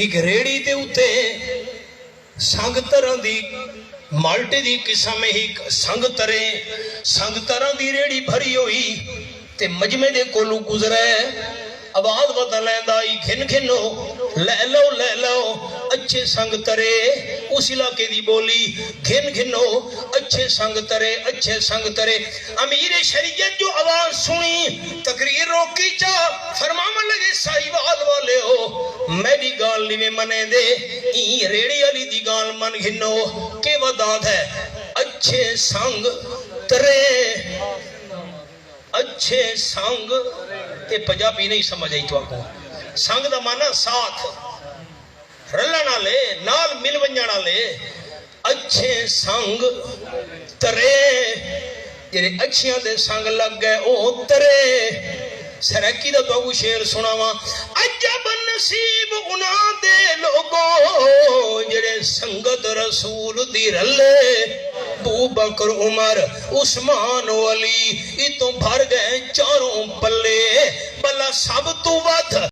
एक रेड़ी के उत्ते संग तरह की माल्टे की किस्म एक संग तरह की रेड़ी भरी हुई ते मजमे दे कोलू गुजरे आवाज बता लैंदा घिन घिनो ले लो अच्छे संग तरे। उस इलाके की बोली घिन घिनो अच्छे संग तरे। अमीर शरीयत जो आवाज सुनी तकरीर रोकी चा फरमावन लगे साहिवाल वाले हो मेरी गाल नहीं मने दे ई रेड़ी वाली दी गाल मन घिनो के वदात है अच्छे संग ये पंजाबी नहीं समझ आई तो संग दा माना साथ रलन वाले नाल मिल वंजण वाले अच्छे संग तरे जेरे अच्छियां दे संग लग गए ओ तरे। सरैकी दा तो शेर सुनावा अजब नसीब उना दे लोगो जेरे संगत रसूल दी रले अबू बकर उमर उस्मान अली इतों भर गए चारों पल्ले भला सब तू वध